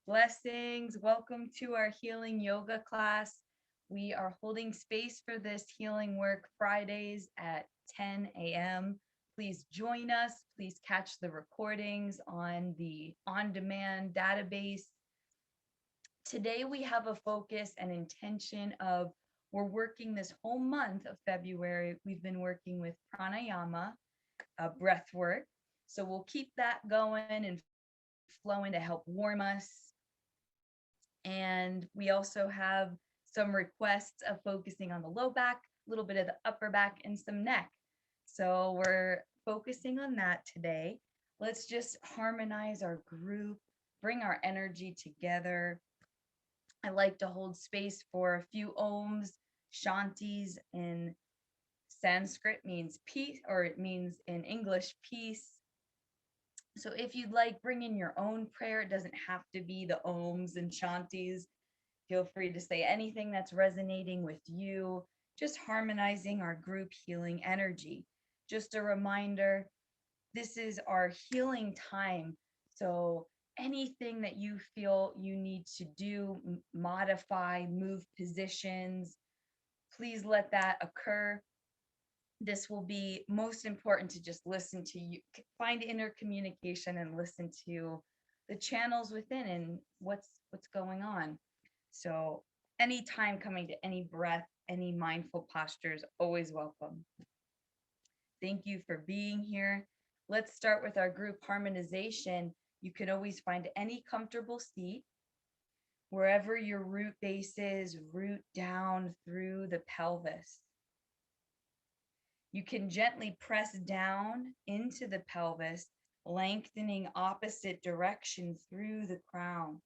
Blessings. Welcome to our healing yoga class. We are holding space for this healing work Fridays at 10 a.m. Please join us. Please catch the recordings on the on demand database. Today, we have a focus and intention of we're working this whole month of February. We've been working with pranayama, breath work. So we'll keep that going and flowing to help warm us. And we also have some requests of focusing on the low back, a little bit of the upper back, and some neck. So we're focusing on that today. Let's just harmonize our group, bring our energy together. I like to hold space for a few ohms. Shantis in Sanskrit means peace, or it means in English, peace. So if you'd like, bring in your own prayer. It doesn't have to be the ohms and shantis. Feel free to say anything that's resonating with you, just harmonizing our group healing energy. Just a reminder, this is our healing time. So anything that you feel you need to do, modify, move positions, please let that occur. This will be most important to just listen to you, find inner communication and listen to the channels within and what's going on. So anytime coming to any breath, any mindful posture is always welcome. Thank you for being here. Let's start with our group harmonization. You can always find any comfortable seat. Wherever your root base is, root down through the pelvis. You can gently press down into the pelvis, lengthening opposite direction through the crown.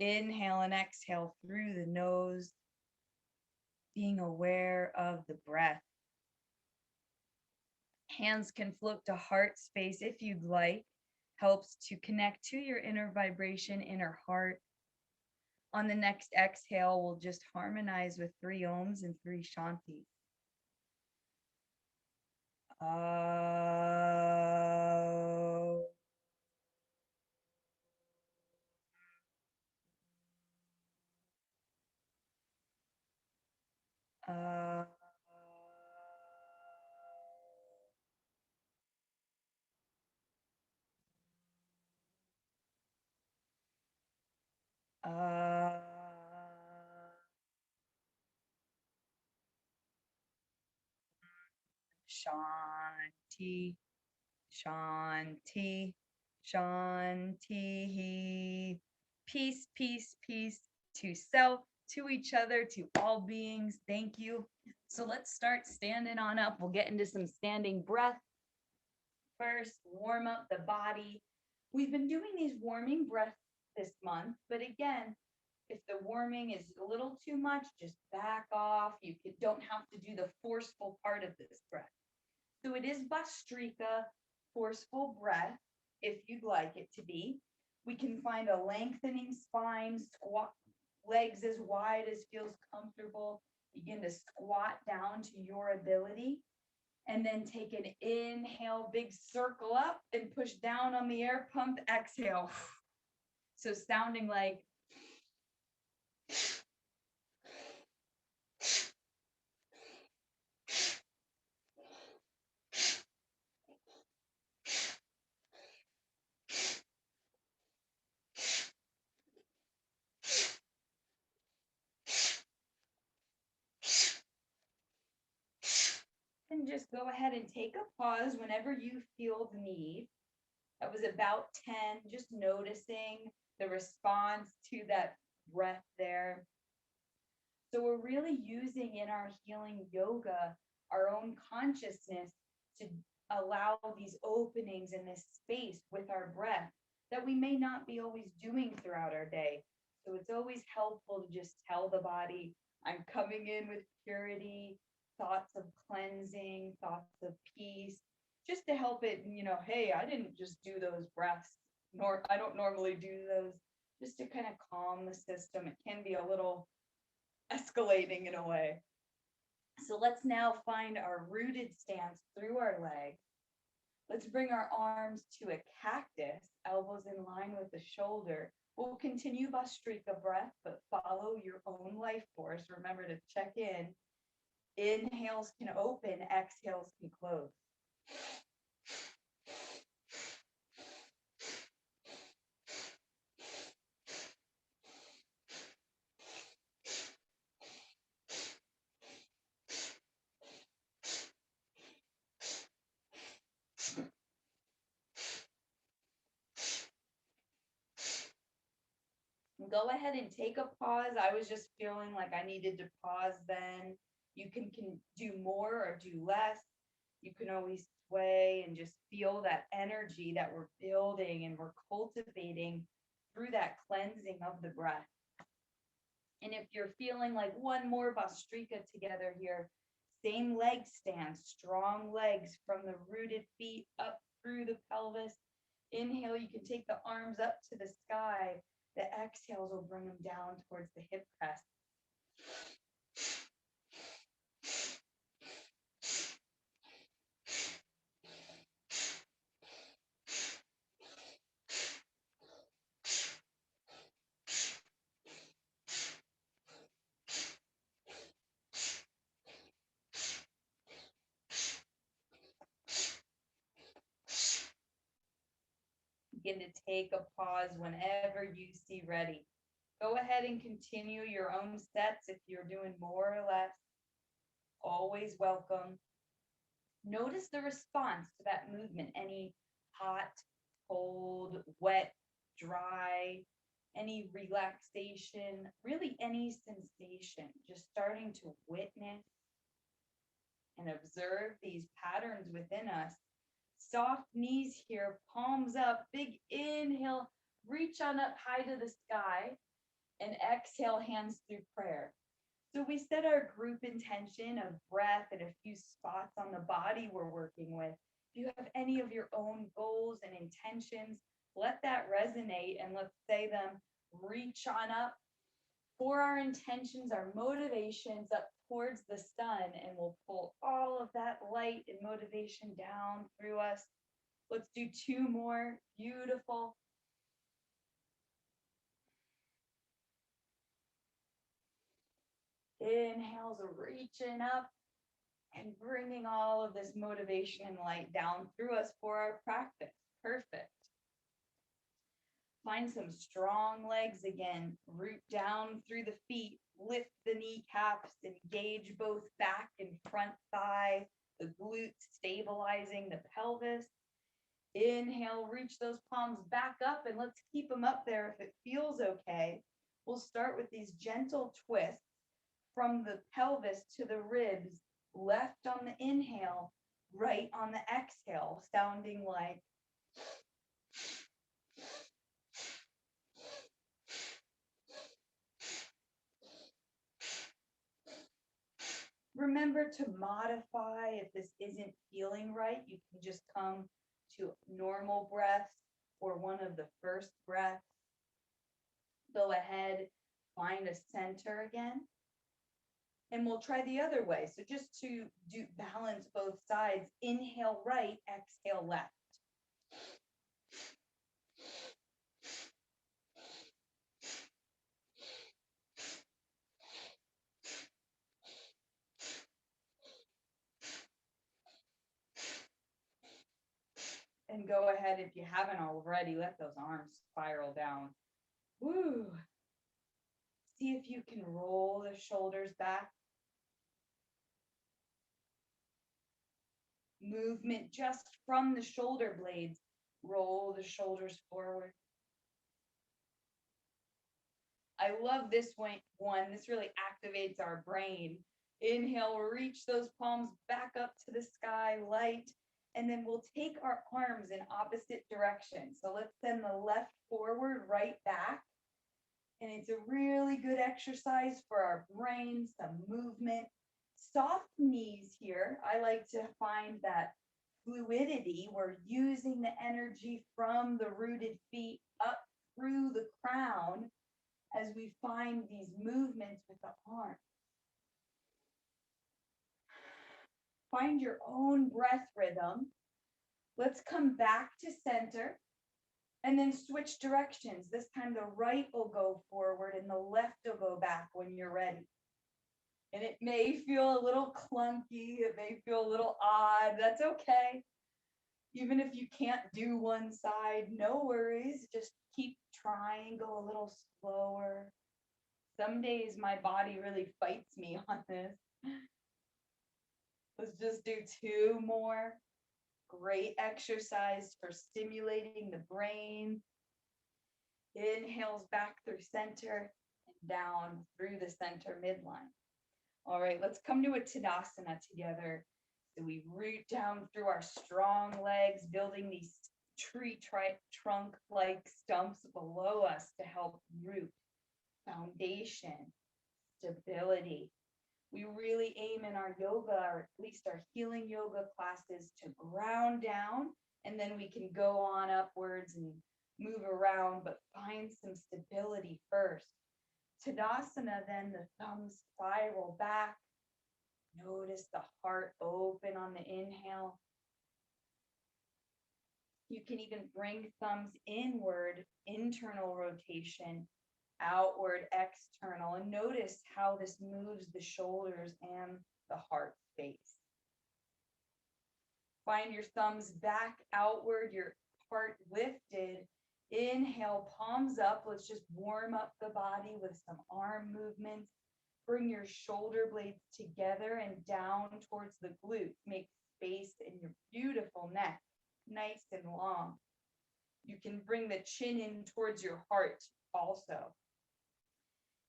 Inhale and exhale through the nose, being aware of the breath. Hands can float to heart space if you'd like. Helps to connect to your inner vibration, inner heart. On the next exhale, we'll just harmonize with 3 ohms and 3 shantis. Shanti, Shanti, Shanti. Peace, peace, peace to self, to each other, to all beings. Thank you. So let's start standing on up. We'll get into some standing breath. First, warm up the body. We've been doing these warming breaths this month, but again, if the warming is a little too much, just back off. You don't have to do the forceful part of this breath. So it is Bhastrika, forceful breath, if you'd like it to be. We can find a lengthening spine, squat, legs as wide as feels comfortable. Begin to squat down to your ability. And then take an inhale, big circle up and push down on the air pump, exhale. So sounding like and just go ahead and take a pause whenever you feel the need. That was about 10, just noticing the response to that breath there. So we're really using in our healing yoga our own consciousness to allow these openings in this space with our breath that we may not be always doing throughout our day. So it's always helpful to just tell the body, I'm coming in with purity, thoughts of cleansing, thoughts of peace, just to help it, hey, I didn't just do those breaths, nor I don't normally do those, just to kind of calm the system. It can be a little escalating in a way. So let's now find our rooted stance through our legs. Let's bring our arms to a cactus, elbows in line with the shoulder. We'll continue Bhastrika breath, but follow your own life force. Remember to check in. Inhales can open, exhales can close. Go ahead and take a pause. I was just feeling like I needed to pause then. You can do more or do less. You can always sway and just feel that energy that we're building and we're cultivating through that cleansing of the breath. And if you're feeling like one more Bhastrika together here, same leg stand, strong legs from the rooted feet up through the pelvis. Inhale, you can take the arms up to the sky. The exhales will bring them down towards the hip crest. Begin to take a pause whenever you see ready. Go ahead and continue your own sets if you're doing more or less. Always welcome. Notice the response to that movement. Any hot, cold, wet, dry, any relaxation, really any sensation. Just starting to witness and observe these patterns within us. Soft knees here, palms up, big inhale, reach on up high to the sky, and exhale, hands through prayer. So we set our group intention of breath and a few spots on the body we're working with. If you have any of your own goals and intentions, let that resonate and let's say them. Reach on up for our intentions, our motivations up towards the sun, and we'll pull all of that light and motivation down through us. Let's do two more. Beautiful. Inhales, reaching up and bringing all of this motivation and light down through us for our practice. Perfect. Find some strong legs again. Root down through the feet. Lift the kneecaps. Engage both back and front thigh. The glutes stabilizing the pelvis. Inhale, reach those palms back up and let's keep them up there if it feels okay. We'll start with these gentle twists from the pelvis to the ribs, left on the inhale, right on the exhale, sounding like remember to modify if this isn't feeling right. You can just come to normal breaths or one of the first breaths. Go ahead, find a center again. And we'll try the other way. So just to do balance both sides, inhale right, exhale left. And go ahead, if you haven't already, let those arms spiral down. Woo. See if you can roll the shoulders back. Movement just from the shoulder blades. Roll the shoulders forward. I love this one. This really activates our brain. Inhale, reach those palms back up to the sky, light. And then we'll take our arms in opposite directions. So let's send the left forward, right back. And it's a really good exercise for our brain, some movement. Soft knees here. I like to find that fluidity. We're using the energy from the rooted feet up through the crown as we find these movements with the arms. Find your own breath rhythm. Let's come back to center and then switch directions. This time the right will go forward and the left will go back when you're ready. And it may feel a little clunky, it may feel a little odd, that's okay. Even if you can't do one side, no worries, just keep trying, go a little slower. Some days my body really fights me on this. Let's just do two more. Great exercise for stimulating the brain. Inhales back through center and down through the center midline. All right, let's come to a Tadasana together. So we root down through our strong legs, building these tree trunk-like stumps below us to help root, foundation, stability. We really aim in our yoga, or at least our healing yoga classes, to ground down, and then we can go on upwards and move around, but find some stability first. Tadasana, then the thumbs spiral back. Notice the heart open on the inhale. You can even bring thumbs inward, internal rotation, outward, external, and notice how this moves the shoulders and the heart space. Find your thumbs back outward, your heart lifted. Inhale, palms up. Let's just warm up the body with some arm movements. Bring your shoulder blades together and down towards the glutes. Make space in your beautiful neck, nice and long. You can bring the chin in towards your heart also.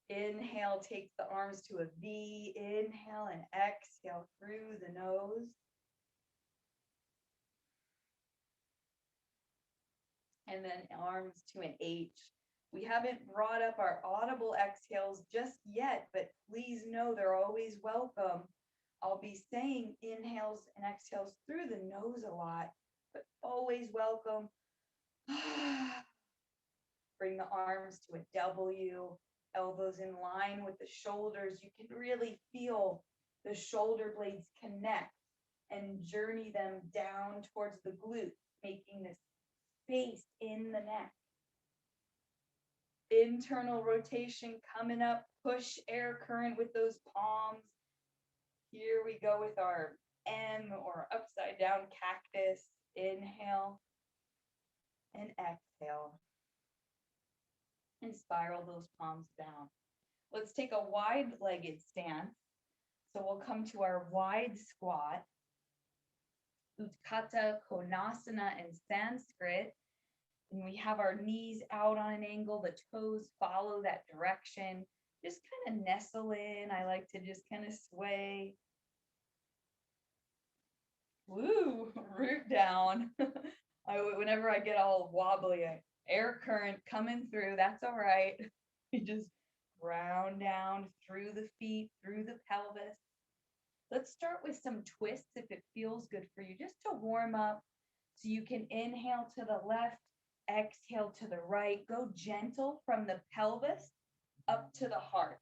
Inhale, take the arms to a V. Inhale and exhale through the nose. And then arms to an H. We haven't brought up our audible exhales just yet, but please know they're always welcome. I'll be saying inhales and exhales through the nose a lot, but always welcome. Bring the arms to a W, elbows in line with the shoulders. You can really feel the shoulder blades connect and journey them down towards the glutes, making this space in the neck. Internal rotation coming up, push air current with those palms. Here we go with our M or upside down cactus. Inhale and exhale. And spiral those palms down. Let's take a wide-legged stance. So we'll come to our wide squat. Utthata Konasana in Sanskrit. And we have our knees out on an angle, the toes follow that direction. Just kind of nestle in. I like to just kind of sway. Woo, root down. Whenever I get all wobbly, air current coming through, that's all right. You just ground down through the feet, through the pelvis. Let's start with some twists if it feels good for you, just to warm up. So you can inhale to the left, exhale to the right. Go gentle from the pelvis up to the heart.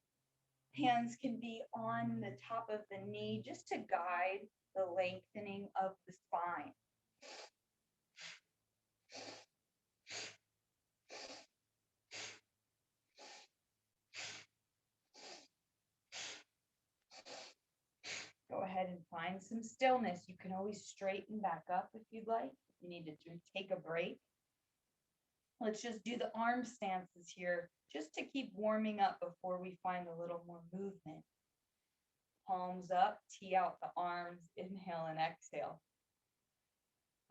Hands can be on the top of the knee just to guide the lengthening of the spine. Go ahead and find some stillness. You can always straighten back up if you'd like. If you need to take a break. Let's just do the arm stances here, just to keep warming up before we find a little more movement. Palms up, tee out the arms, inhale and exhale.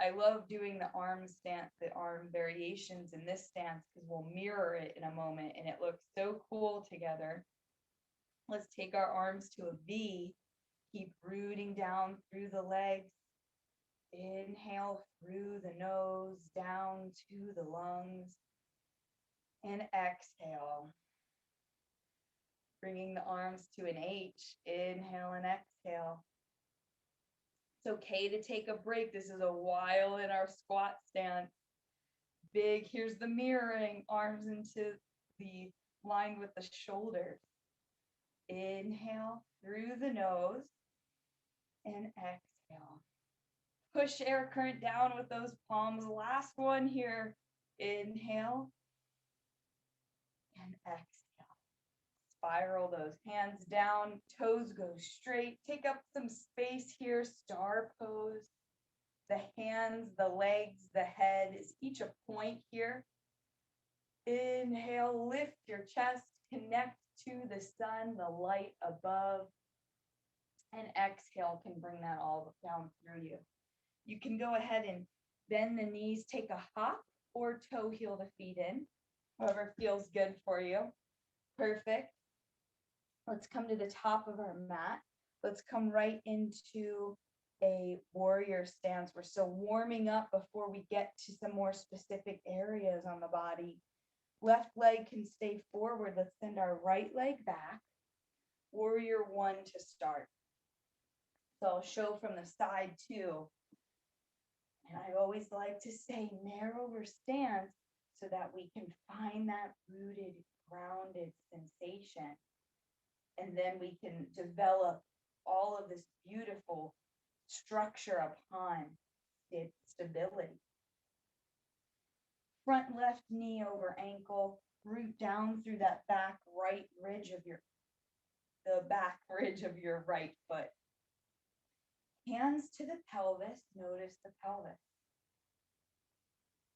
I love doing the arm variations in this stance because we'll mirror it in a moment and it looks so cool together. Let's take our arms to a V. Keep rooting down through the legs. Inhale through the nose, down to the lungs. And exhale. Bringing the arms to an H. Inhale and exhale. It's okay to take a break. This is a while in our squat stance. Big, here's the mirroring, arms into the line with the shoulders. Inhale through the nose and exhale. Push air current down with those palms. Last one here. Inhale and exhale. Spiral those hands down, toes go straight. Take up some space here, star pose. The hands, the legs, the head is each a point here. Inhale, lift your chest, connect to the sun, the light above. And exhale can bring that all down through you. You can go ahead and bend the knees, take a hop or toe heel the feet in, however feels good for you. Perfect. Let's come to the top of our mat. Let's come right into a warrior stance. We're still warming up before we get to some more specific areas on the body. Left leg can stay forward. Let's send our right leg back. Warrior one to start. So I'll show from the side too. And I always like to say narrower stance so that we can find that rooted, grounded sensation. And then we can develop all of this beautiful structure upon its stability. Front left knee over ankle, root down through that back ridge of your right foot. Hands to the pelvis, notice the pelvis.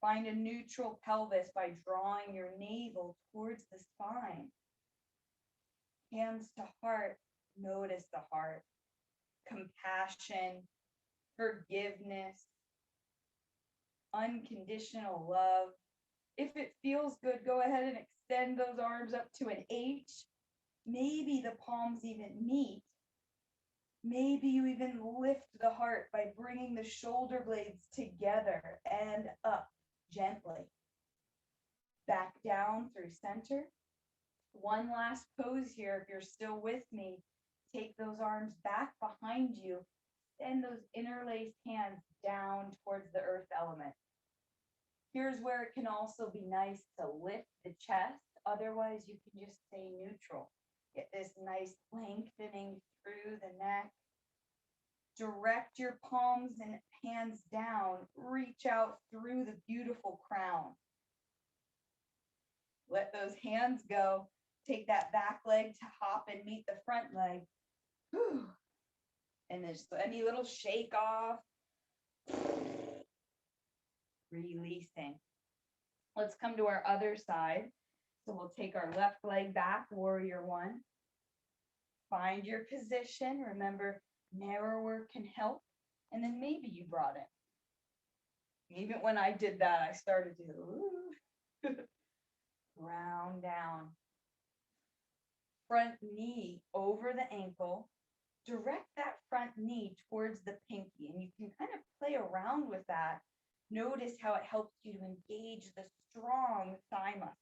Find a neutral pelvis by drawing your navel towards the spine. Hands to heart, notice the heart. Compassion, forgiveness, unconditional love. If it feels good, go ahead and extend those arms up to an H. Maybe the palms even meet. Maybe you even lift the heart by bringing the shoulder blades together and up gently. Back down through center. One last pose here. If you're still with me, take those arms back behind you. Send those interlaced hands down towards the earth element. Here's where it can also be nice to lift the chest. Otherwise, you can just stay neutral. Get this nice lengthening through the neck. Direct your palms and hands down. Reach out through the beautiful crown. Let those hands go. Take that back leg to hop and meet the front leg. Whew. And there's any little shake off. Releasing. Let's come to our other side. So we'll take our left leg back, warrior one. Find your position. Remember, narrower can help. And then maybe you brought it. Even when I did that, I started to round down. Front knee over the ankle. Direct that front knee towards the pinky. And you can kind of play around with that. Notice how it helps you to engage the strong thigh muscles.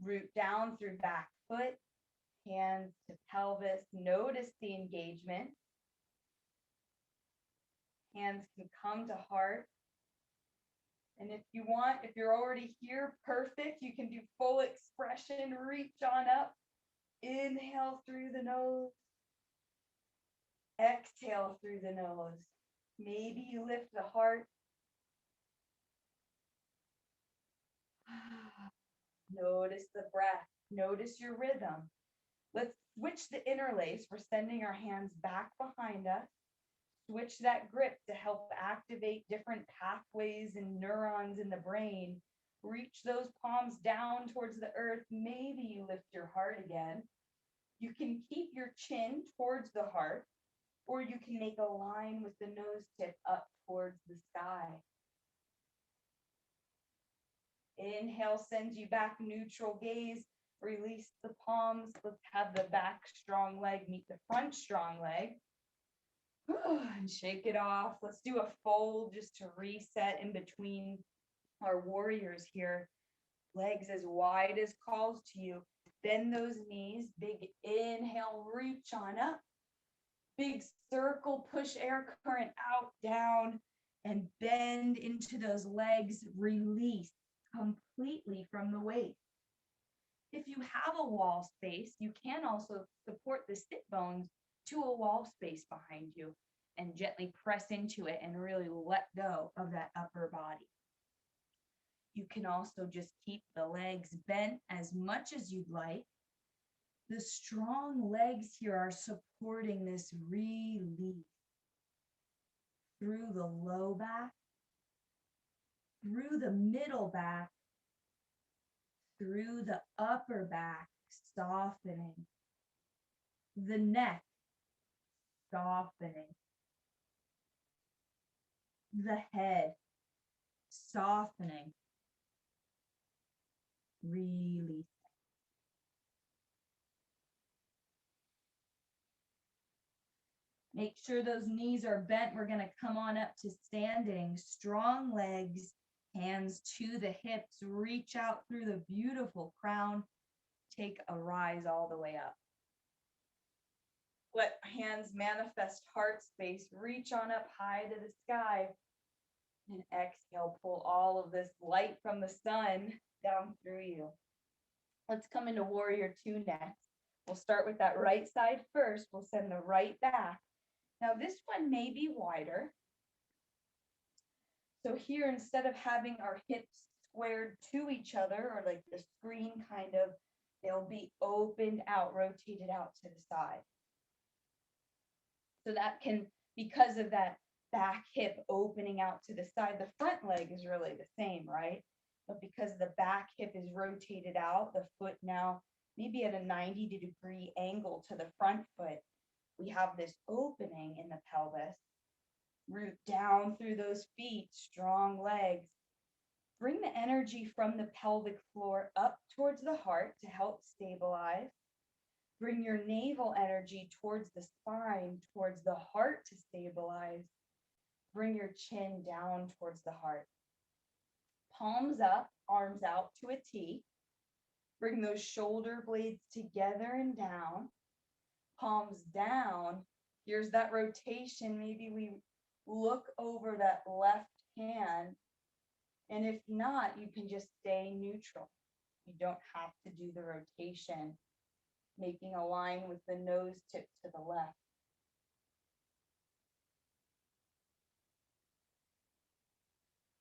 Root down through back foot, hands to pelvis. Notice the engagement. Hands can come to heart. And if you want, if you're already here, perfect. You can do full expression. Reach on up. Inhale through the nose. Exhale through the nose. Maybe you lift the heart. Notice the breath. Notice your rhythm. Let's switch the interlace. We're sending our hands back behind us. Switch that grip to help activate different pathways and neurons in the brain. Reach those palms down towards the earth. Maybe you lift your heart again. You can keep your chin towards the heart, or you can make a line with the nose tip up towards the sky. Inhale sends you back, neutral gaze. Release the palms. Let's have the back strong leg meet the front strong leg. And shake it off. Let's do a fold just to reset in between our warriors here. Legs as wide as calls to you. Bend those knees. Big inhale, reach on up. Big circle, push air current out, down, and bend into those legs. Release completely from the waist. If you have a wall space, you can also support the sit bones to a wall space behind you and gently press into it and really let go of that upper body. You can also just keep the legs bent as much as you'd like. The strong legs here are supporting this release through the low back, through the middle back, through the upper back, softening. The neck, softening. The head, softening. Release. Make sure those knees are bent. We're going to come on up to standing. Strong legs, hands to the hips. Reach out through the beautiful crown. Take a rise all the way up. Let hands manifest heart space. Reach on up high to the sky. And exhale, pull all of this light from the sun down through you. Let's come into warrior two next. We'll start with that right side first. We'll send the right back. Now this one may be wider. So here, instead of having our hips squared to each other or like the screen kind of, they'll be opened out, rotated out to the side. So that can, because of that back hip opening out to the side, the front leg is really the same, right? But because the back hip is rotated out, the foot now maybe at a 90-degree angle to the front foot, we have this opening in the pelvis. Root down through those feet, strong legs. Bring the energy from the pelvic floor up towards the heart to help stabilize. Bring your navel energy towards the spine, towards the heart to stabilize. Bring your chin down towards the heart. Palms up, arms out to a T. Bring those shoulder blades together and down. Palms down. Here's that rotation. Maybe we look over that left hand. And if not, you can just stay neutral. You don't have to do the rotation, making a line with the nose tip to the left.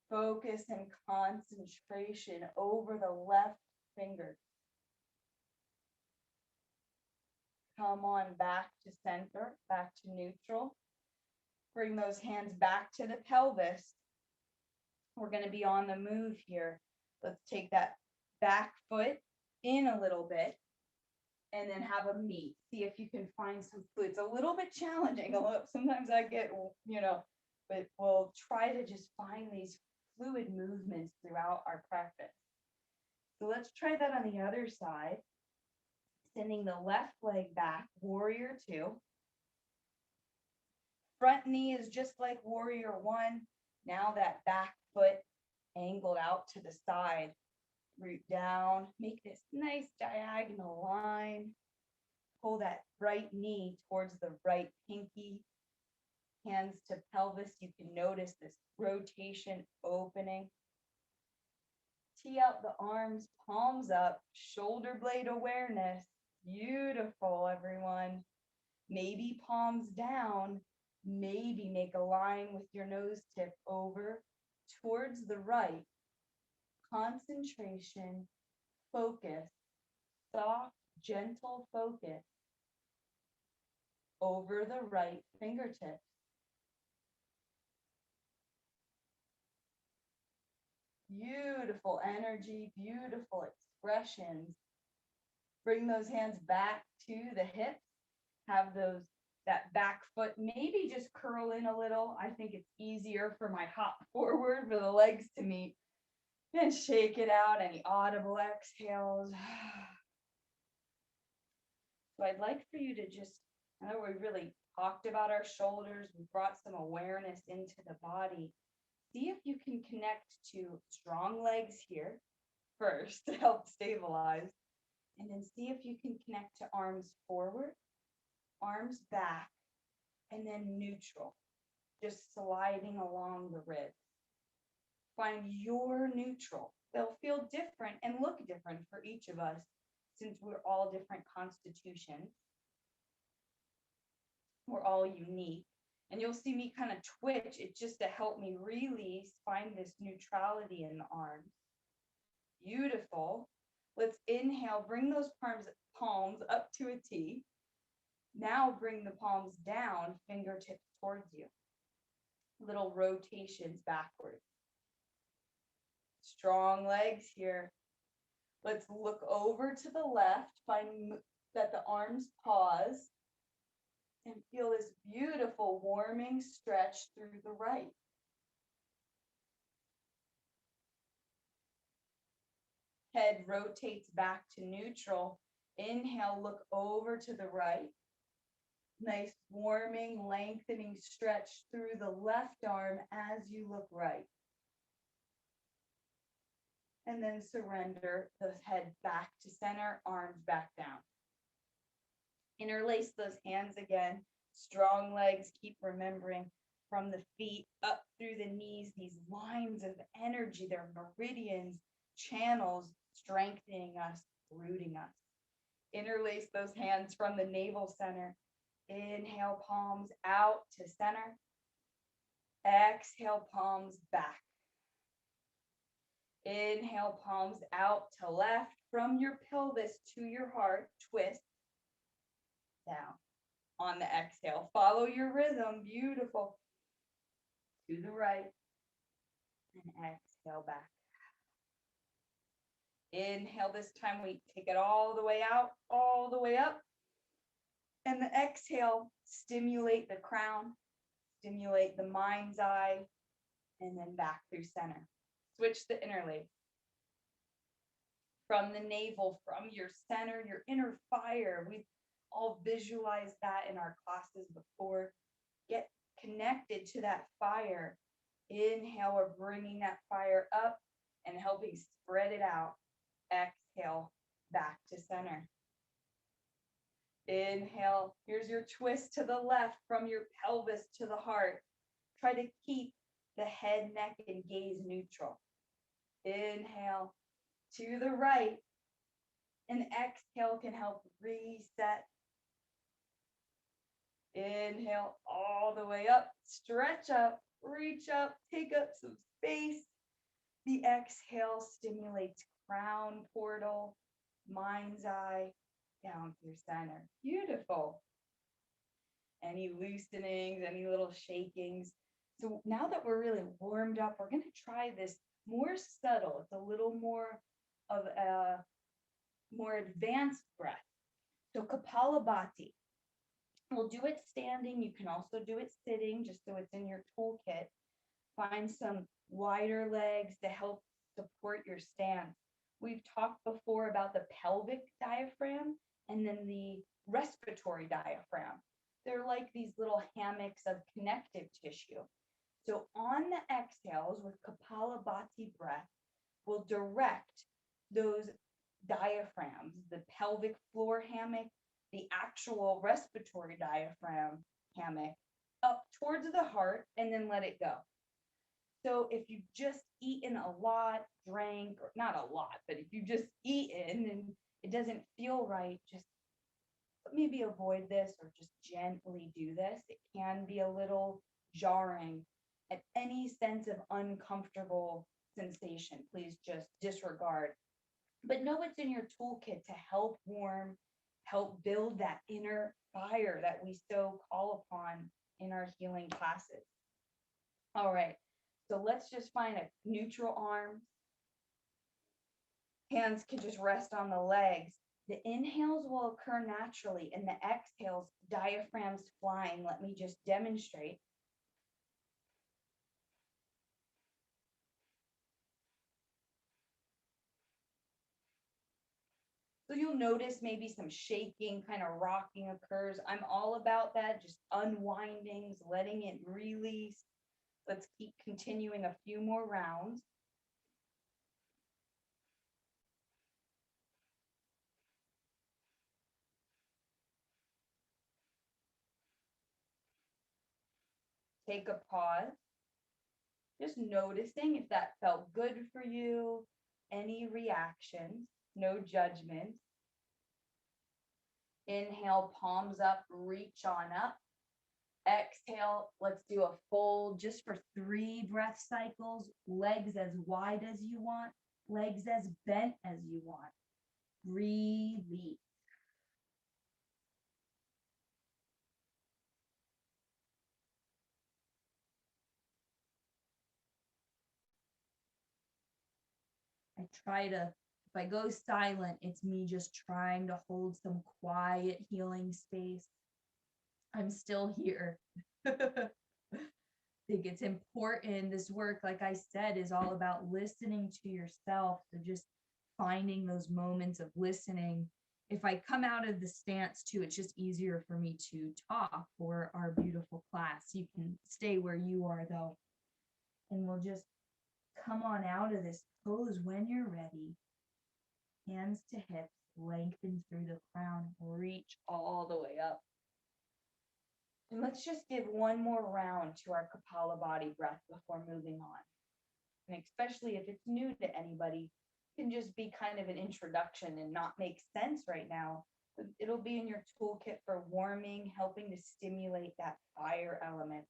Focus and concentration over the left finger. Come on back to center, back to neutral. Bring those hands back to the pelvis. We're going to be on the move here. Let's take that back foot in a little bit and then have a meet. See if you can find some fluid. It's a little bit challenging. Sometimes I get, but we'll try to just find these fluid movements throughout our practice. So let's try that on the other side. Sending the left leg back, warrior two. Front knee is just like warrior one. Now that back foot angled out to the side. Root down, make this nice diagonal line. Pull that right knee towards the right pinky. Hands to pelvis. You can notice this rotation opening. Tee out the arms, palms up, shoulder blade awareness. Beautiful, everyone. Maybe palms down. Maybe make a line with your nose tip over towards the right. Concentration, focus, soft, gentle focus over the right fingertips. Beautiful energy, beautiful expressions. Bring those hands back to the hips. Have that back foot maybe just curl in a little. I think it's easier for my hop forward for the legs to meet. And shake it out, any audible exhales. So I'd like for you to just, I know we really talked about our shoulders, we brought some awareness into the body. See if you can connect to strong legs here first to help stabilize. And then see if you can connect to arms forward, arms back, and then neutral, just sliding along the ribs. Find your neutral. They'll feel different and look different for each of us since we're all different constitutions. We're all unique. And you'll see me kind of twitch. It's just to help me release, find this neutrality in the arms. Beautiful. Let's inhale, bring those palms up to a T. Now bring the palms down, fingertips towards you. Little rotations backwards. Strong legs here. Let's look over to the left, find that the arms pause, and feel this beautiful warming stretch through the right. Head rotates back to neutral. Inhale, look over to the right. Nice warming, lengthening stretch through the left arm as you look right. And then surrender the head back to center, arms back down. Interlace those hands again. Strong legs, keep remembering from the feet up through the knees, these lines of energy, they're meridians, channels, strengthening us, rooting us. Interlace those hands from the navel center. Inhale, palms out to center. Exhale, palms back. Inhale, palms out to left. From your pelvis to your heart, twist down. On the exhale, follow your rhythm. Beautiful. To the right. And exhale back. Inhale, this time we take it all the way out, all the way up. And the exhale, stimulate the crown, stimulate the mind's eye, and then back through center. Switch the interlace. From the navel, from your center, your inner fire. We've all visualized that in our classes before. Get connected to that fire. Inhale, we're bringing that fire up and helping spread it out. Exhale, back to center. Inhale, here's your twist to the left from your pelvis to the heart. Try to keep the head, neck, and gaze neutral. Inhale to the right, and exhale can help reset. Inhale all the way up, stretch up, reach up, take up some space. The exhale stimulates crown portal, mind's eye, down through center. Beautiful. Any loosenings, any little shakings. So now that we're really warmed up, we're going to try this more subtle. It's a little more of a more advanced breath. So Kapalabhati. We'll do it standing. You can also do it sitting, just so it's in your toolkit. Find some wider legs to help support your stance. We've talked before about the pelvic diaphragm and then the respiratory diaphragm. They're like these little hammocks of connective tissue. So on the exhales with Kapalabhati breath, we'll direct those diaphragms, the pelvic floor hammock, the actual respiratory diaphragm hammock, up towards the heart, and then let it go. So if you've just eaten a lot, drank, or not a lot, but if you've just eaten and it doesn't feel right, just maybe avoid this or just gently do this. It can be a little jarring. At any sense of uncomfortable sensation, please just disregard. But know it's in your toolkit to help warm, help build that inner fire that we so call upon in our healing classes. All right, so let's just find a neutral arm. Hands can just rest on the legs. The inhales will occur naturally, and the exhales, diaphragms flying. Let me just demonstrate. So you'll notice maybe some shaking, kind of rocking occurs. I'm all about that, just unwindings, letting it release. Let's keep continuing a few more rounds. Take a pause. Just noticing if that felt good for you, any reactions, no judgment. Inhale, palms up, reach on up. Exhale, let's do a fold just for 3 breath cycles. Legs as wide as you want, legs as bent as you want. Release. If I go silent, it's me just trying to hold some quiet healing space. I'm still here. I think it's important. This work, like I said, is all about listening to yourself. So just finding those moments of listening. If I come out of the stance too, it's just easier for me to talk for our beautiful class. You can stay where you are though. And we'll just come on out of this pose when you're ready. Hands to hips, lengthen through the crown, reach all the way up. And let's just give one more round to our Kapalabhati breath before moving on. And especially if it's new to anybody, it can just be kind of an introduction and not make sense right now. It'll be in your toolkit for warming, helping to stimulate that fire element.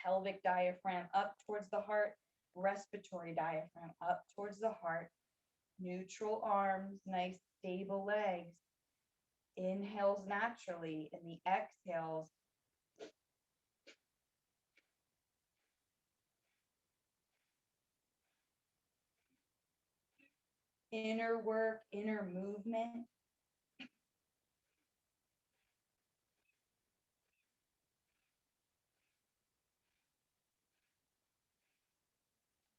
Pelvic diaphragm up towards the heart, respiratory diaphragm up towards the heart, neutral arms, nice stable legs. Inhales naturally, and the exhales inner work, inner movement.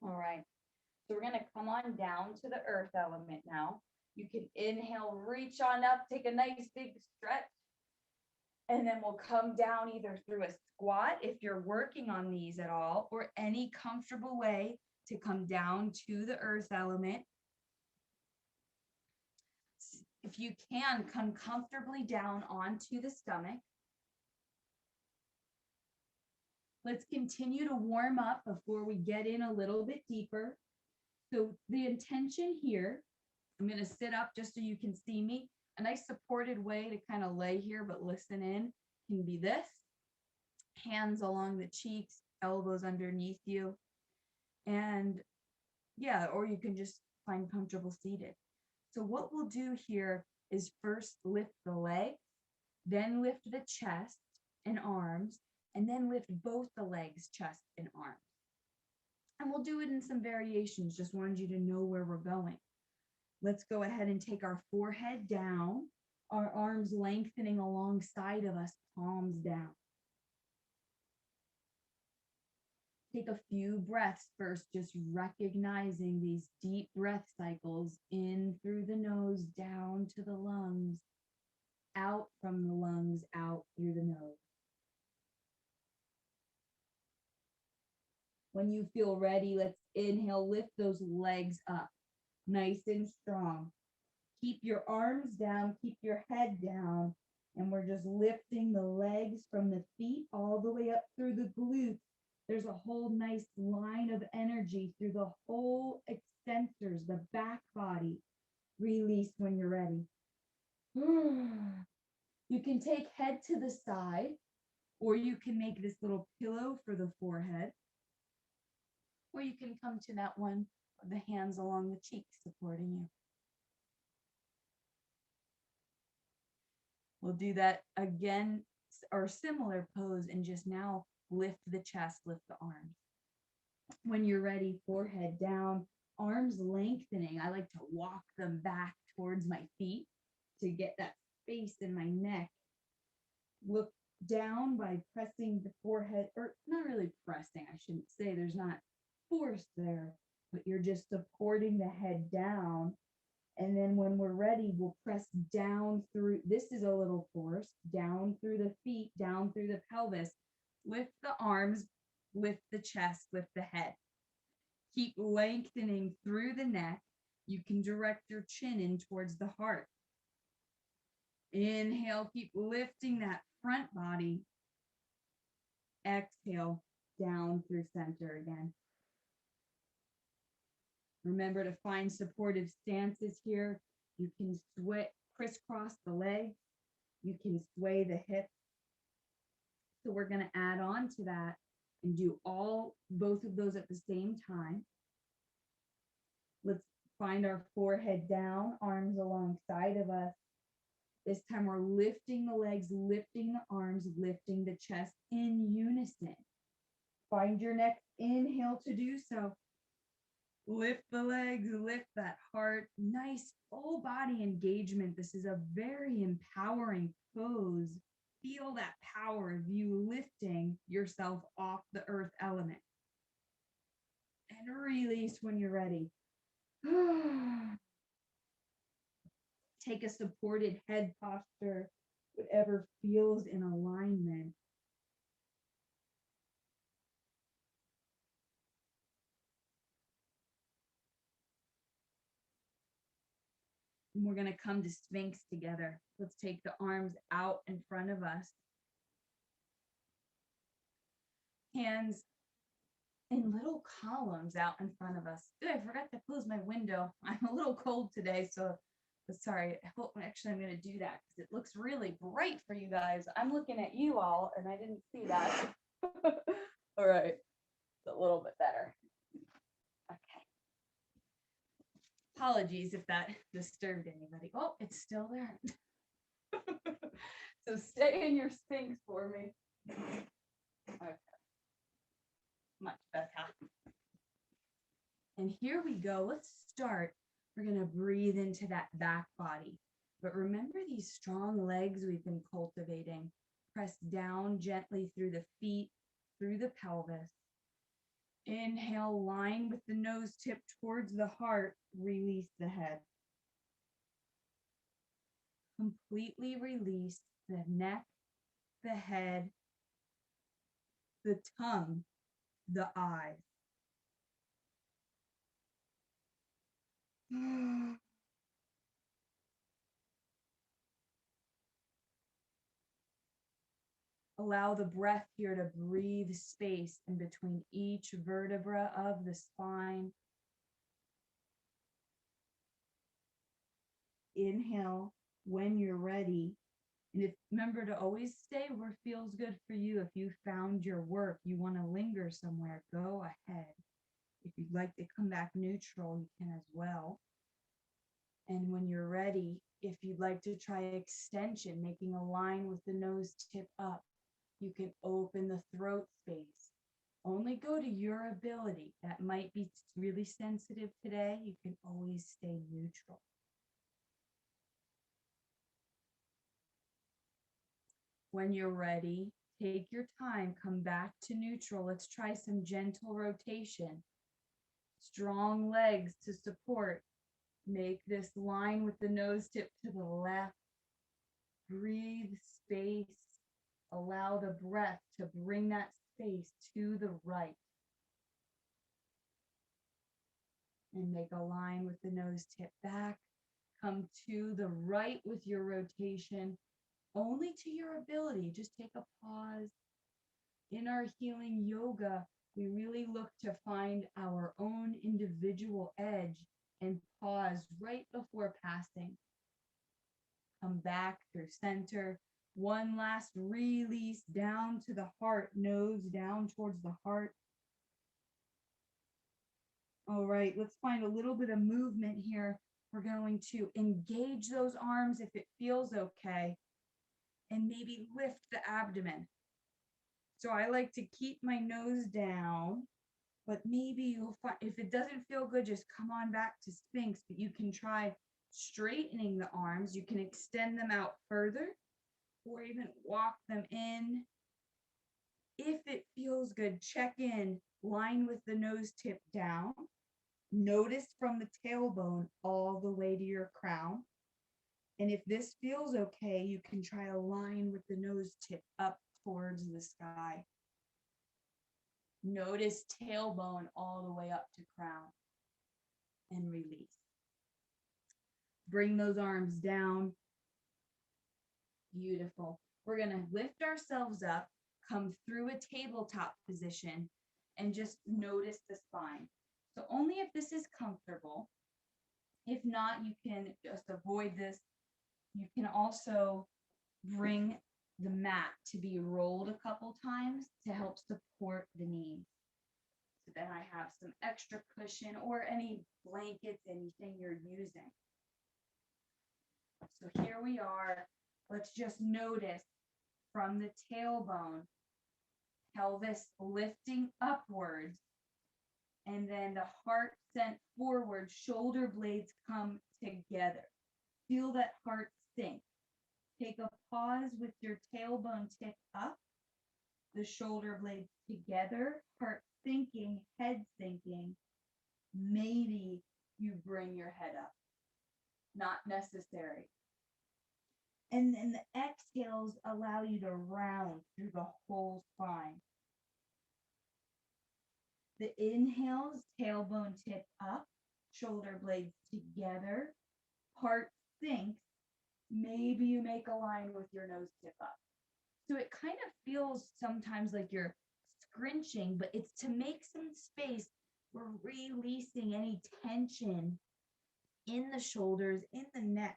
All right, so we're going to come on down to the earth element now. You can inhale, reach on up, take a nice big stretch, and then we'll come down either through a squat if you're working on these at all, or any comfortable way to come down to the earth element. If you can, come comfortably down onto the stomach. Let's continue to warm up before we get in a little bit deeper. So the intention here, I'm going to sit up just so you can see me. A nice supported way to kind of lay here but listen in can be this. Hands along the cheeks, elbows underneath you. And yeah, or you can just find comfortable seated. So what we'll do here is first lift the legs, then lift the chest and arms, and then lift both the legs, chest, and arms. And we'll do it in some variations, just wanted you to know where we're going. Let's go ahead and take our forehead down, our arms lengthening alongside of us, palms down. Take a few breaths first, just recognizing these deep breath cycles in through the nose, down to the lungs, out from the lungs, out through the nose. When you feel ready, let's inhale, lift those legs up, nice and strong. Keep your arms down, keep your head down, and we're just lifting the legs from the feet all the way up through the glutes. There's a whole nice line of energy through the whole extensors, the back body. Release when you're ready. You can take head to the side, or you can make this little pillow for the forehead, or you can come to that one with the hands along the cheeks supporting you. We'll do that again, or similar pose, and just now lift the chest, lift the arms. When you're ready, forehead down, arms lengthening. I like to walk them back towards my feet to get that space in my neck. Look down by pressing the forehead, or not really pressing, I shouldn't say, there's not force there, but you're just supporting the head down. And then when we're ready, we'll press down through, this is a little force, down through the feet, down through the pelvis. Lift the arms, lift the chest, lift the head. Keep lengthening through the neck. You can direct your chin in towards the heart. Inhale, keep lifting that front body. Exhale, down through center again. Remember to find supportive stances here. You can crisscross the legs. You can sway the hips. So we're going to add on to that and do both of those at the same time. Let's find our forehead down, arms alongside of us. This time we're lifting the legs, lifting the arms, lifting the chest in unison. Find your next inhale to do so. Lift the legs, lift that heart. Nice full body engagement. This is a very empowering pose. Feel that power of you lifting yourself off the earth element. And release when you're ready. Take a supported head posture, whatever feels in alignment. And we're going to come to Sphinx together. Let's take the arms out in front of us. Hands in little columns out in front of us. Ooh, I forgot to close my window. I'm a little cold today, so sorry. Actually, I'm going to do that because it looks really bright for you guys. I'm looking at you all, and I didn't see that. All right. It's a little bit better. Okay. Apologies if that disturbed anybody. Oh, it's still there. So stay in your Sphinx for me. Okay. Much better. And here we go. Let's start. We're going to breathe into that back body. But remember these strong legs we've been cultivating. Press down gently through the feet, through the pelvis. Inhale, line with the nose tip towards the heart. Release the head. Completely release the neck, the head, the tongue, the eyes. Allow the breath here to breathe space in between each vertebra of the spine. Inhale when you're ready. And remember to always stay where feels good for you. If you found your work, you want to linger somewhere, go ahead. If you'd like to come back neutral, you can as well. And when you're ready, if you'd like to try extension, making a line with the nose tip up, you can open the throat space. Only go to your ability. That might be really sensitive today. You can always stay neutral. When you're ready, take your time, come back to neutral. Let's try some gentle rotation. Strong legs to support. Make this line with the nose tip to the left. Breathe space. Allow the breath to bring that space to the right. And make a line with the nose tip back. Come to the right with your rotation, only to your ability. Just take a pause. In our healing yoga, we really look to find our own individual edge and pause right before passing. Come back through center. One last release down to the heart, nose down towards the heart. All right, let's find a little bit of movement here. We're going to engage those arms if it feels okay, and maybe lift the abdomen. So I like to keep my nose down, but maybe you'll find, if it doesn't feel good, just come on back to Sphinx, but you can try straightening the arms. You can extend them out further or even walk them in. If it feels good, check in, line with the nose tip down. Notice from the tailbone all the way to your crown. And if this feels okay, you can try a line with the nose tip up towards the sky. Notice tailbone all the way up to crown and release. Bring those arms down. Beautiful. We're going to lift ourselves up, come through a tabletop position, and just notice the spine. So only if this is comfortable. If not, you can just avoid this. You can also bring the mat to be rolled a couple times to help support the knees. So then I have some extra cushion or any blankets, anything you're using. So here we are. Let's just notice from the tailbone, pelvis lifting upwards, and then the heart sent forward, shoulder blades come together. Feel that heart sink. Take a pause with your tailbone tip up, the shoulder blades together, heart sinking, head sinking. Maybe you bring your head up. Not necessary. And then the exhales allow you to round through the whole spine. The inhales, tailbone tip up, shoulder blades together, heart sinks. Maybe you make a line with your nose tip up. So it kind of feels sometimes like you're scrunching, but it's to make some space for releasing any tension in the shoulders, in the neck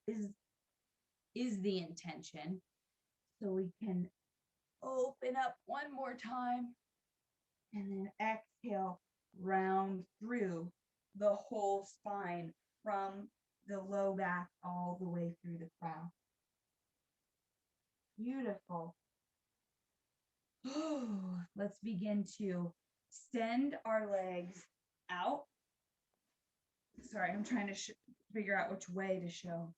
is the intention. So we can open up one more time and then exhale, round through the whole spine from the low back all the way through the crown. Beautiful. Let's begin to send our legs out. Sorry, I'm trying to figure out which way to show.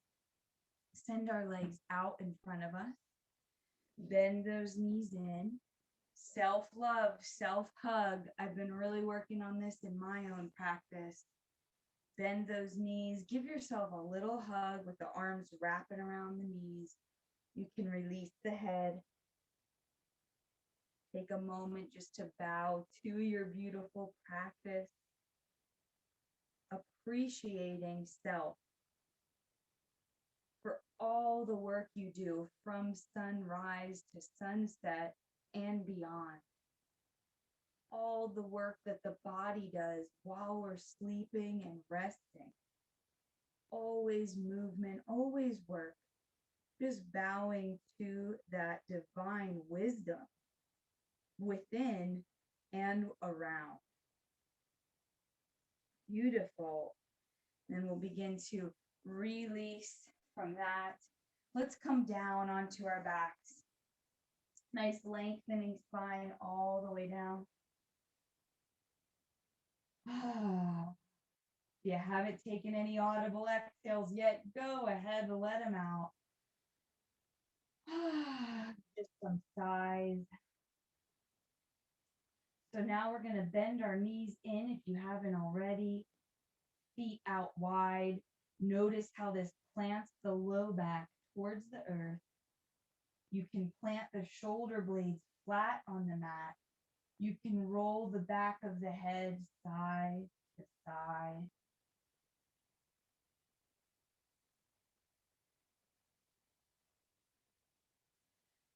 Send our legs out in front of us. Bend those knees in. Self-love, self-hug. I've been really working on this in my own practice. Bend those knees. Give yourself a little hug with the arms wrapping around the knees. You can release the head. Take a moment just to bow to your beautiful practice. Appreciating self for all the work you do from sunrise to sunset and beyond. All the work that the body does while we're sleeping and resting. Always movement, always work. Just bowing to that divine wisdom within and around. Beautiful. Then we'll begin to release from that. Let's come down onto our backs. Nice lengthening spine all the way down. If you haven't taken any audible exhales yet, go ahead and let them out. Just some sighs. So now we're going to bend our knees in if you haven't already. Feet out wide. Notice how this plants the low back towards the earth. You can plant the shoulder blades flat on the mat. You can roll the back of the head side to side.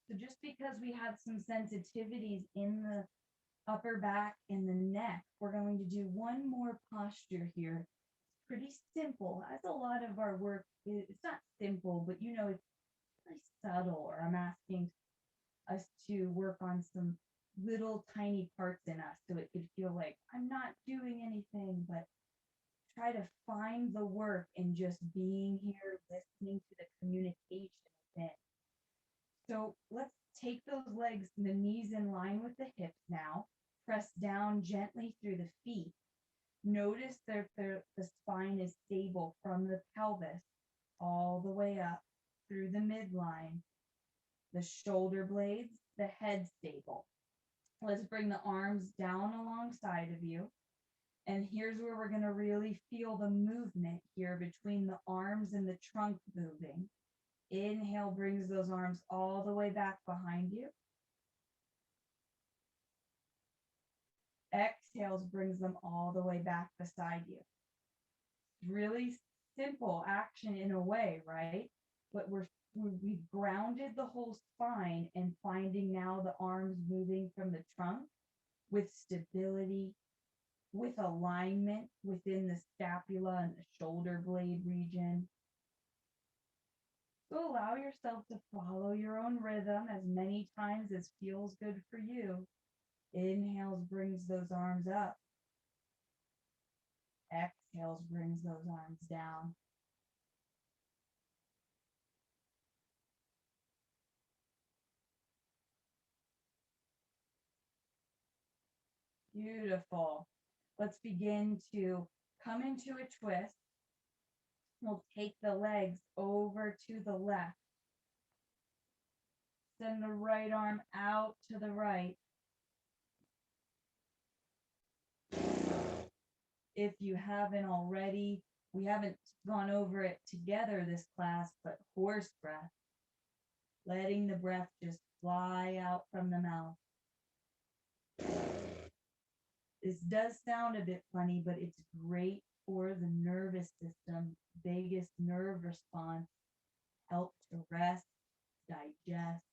So just because we have some sensitivities in the upper back and the neck, we're going to do one more posture here. It's pretty simple, as a lot of our work is. It's not simple, but you know, it's very subtle, or I'm asking us to work on some little tiny parts in us so it could feel like I'm not doing anything, but try to find the work in just being here, listening to the communication within. So let's take those legs, the knees in line with the hips now. Press down gently through the feet. Notice that the spine is stable from the pelvis all the way up through the midline. The shoulder blades, the head stable. Let's bring the arms down alongside of you. And here's where we're going to really feel the movement here between the arms and the trunk moving. Inhale brings those arms all the way back behind you. Exhales brings them all the way back beside you. Really simple action in a way, right? But we've grounded the whole spine and finding now the arms moving from the trunk with stability, with alignment within the scapula and the shoulder blade region. So allow yourself to follow your own rhythm as many times as feels good for you. Inhales brings those arms up. Exhales brings those arms down. Beautiful. Let's begin to come into a twist. We'll take the legs over to the left. Send the right arm out to the right. If you haven't already, we haven't gone over it together this class, but horse breath, letting the breath just fly out from the mouth. This does sound a bit funny, but it's great for the nervous system, vagus nerve response, help to rest, digest.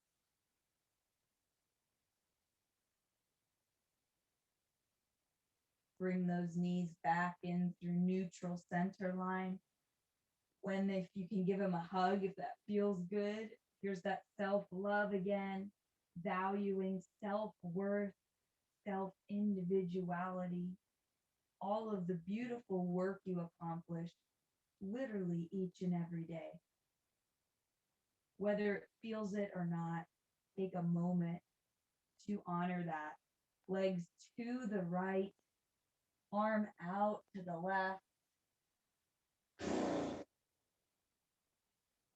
Bring those knees back in through neutral center line. If you can give them a hug, if that feels good, here's that self-love again, valuing self-worth, self-individuality, all of the beautiful work you accomplish literally each and every day. Whether it feels it or not, take a moment to honor that. Legs to the right, arm out to the left,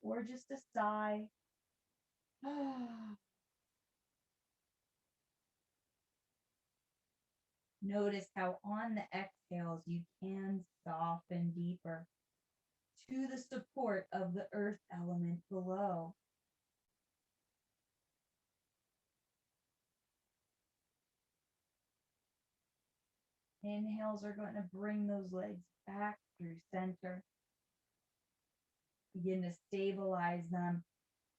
or just a sigh. Notice how on the exhales you can soften deeper to the support of the earth element below. Inhales are going to bring those legs back through center. Begin to stabilize them.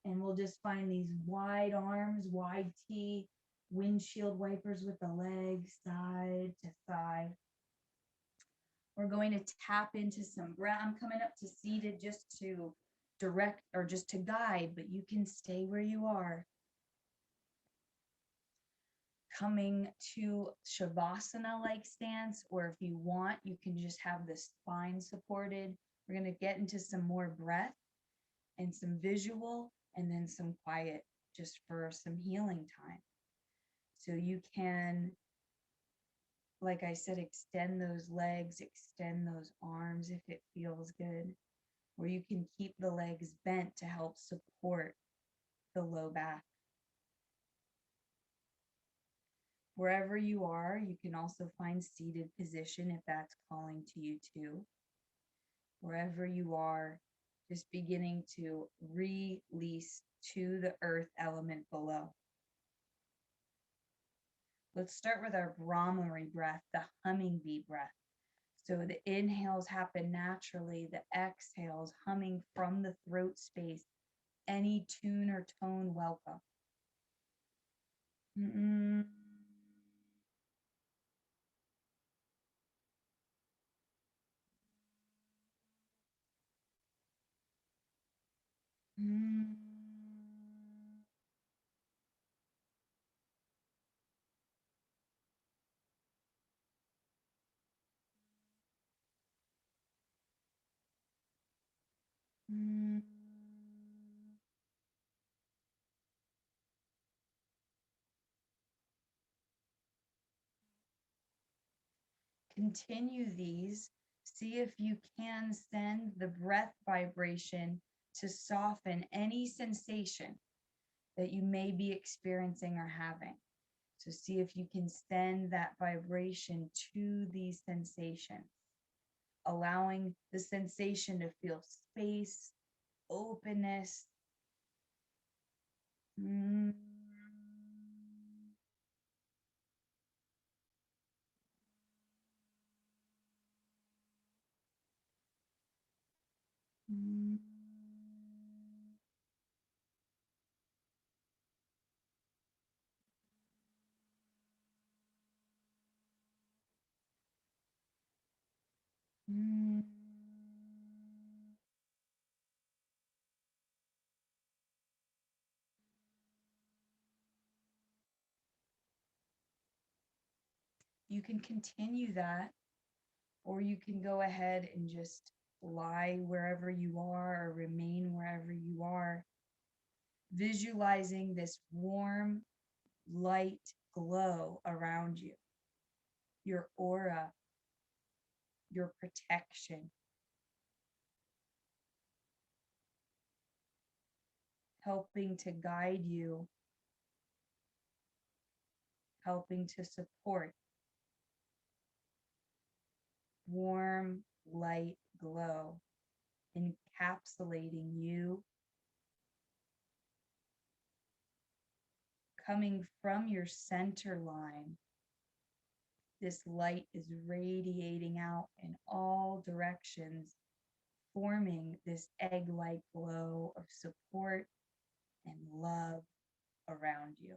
And we'll just find these wide arms, wide T, windshield wipers with the legs side to side. We're going to tap into some breath. I'm coming up to seated just to direct or just to guide, but you can stay where you are. Coming to Shavasana-like stance, or if you want, you can just have the spine supported. We're going to get into some more breath and some visual and then some quiet just for some healing time. So you can, like I said, extend those legs, extend those arms if it feels good, or you can keep the legs bent to help support the low back. Wherever you are, you can also find seated position if that's calling to you too. Wherever you are, just beginning to release to the earth element below. Let's start with our Brahmari breath, the humming bee breath. So the inhales happen naturally, the exhales humming from the throat space. Any tune or tone welcome. Mm-mm. Mm. Mm. Continue these. See if you can send the breath vibration to soften any sensation that you may be experiencing or having. So see if you can send that vibration to these sensations, allowing the sensation to feel space, openness. Mm. Mm. Mm. You can continue that, or you can go ahead and just lie wherever you are or remain wherever you are, visualizing this warm, light glow around you, your aura, your protection, helping to guide you, helping to support. Warm, light glow encapsulating you, coming from your center line. This light is radiating out in all directions, forming this egg-like glow of support and love around you.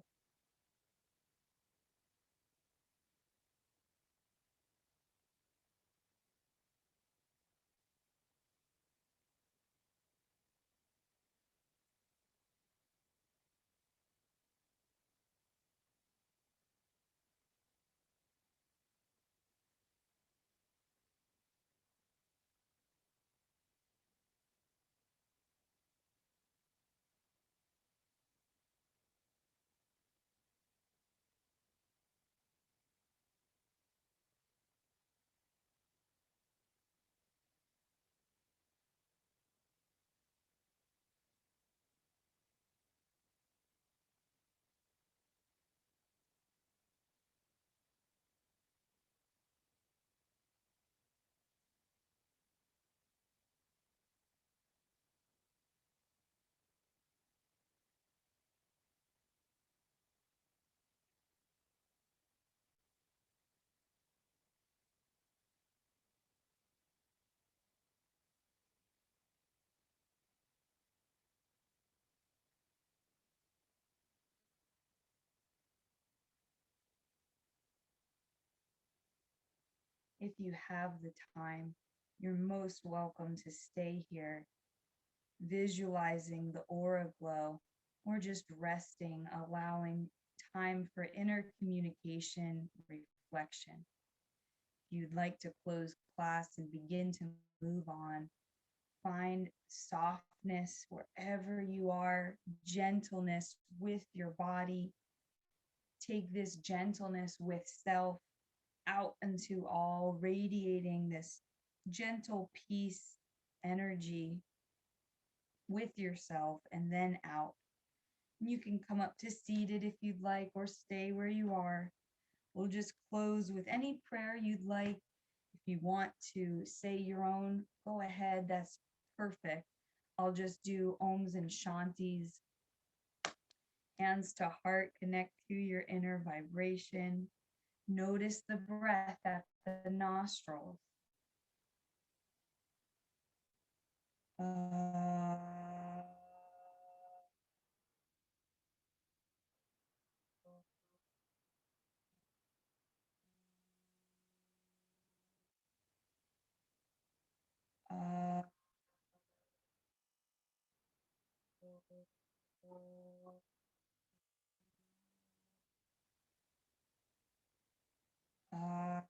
If you have the time, you're most welcome to stay here, visualizing the aura glow, or just resting, allowing time for inner communication, reflection. If you'd like to close class and begin to move on, find softness wherever you are, gentleness with your body. Take this gentleness with self out into all, radiating this gentle peace energy with yourself and then out. You can come up to seated if you'd like, or stay where you are. We'll just close with any prayer you'd like. If you want to say your own, go ahead. That's perfect. I'll just do Oms and Shantis. Hands to heart, connect to your inner vibration. Notice the breath at the nostrils. Uh, uh, uh,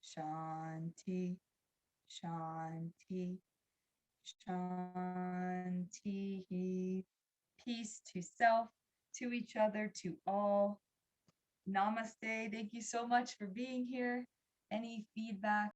Shanti, Shanti, Shanti. Peace to self, to each other, to all. Namaste. Thank you so much for being here. Any feedback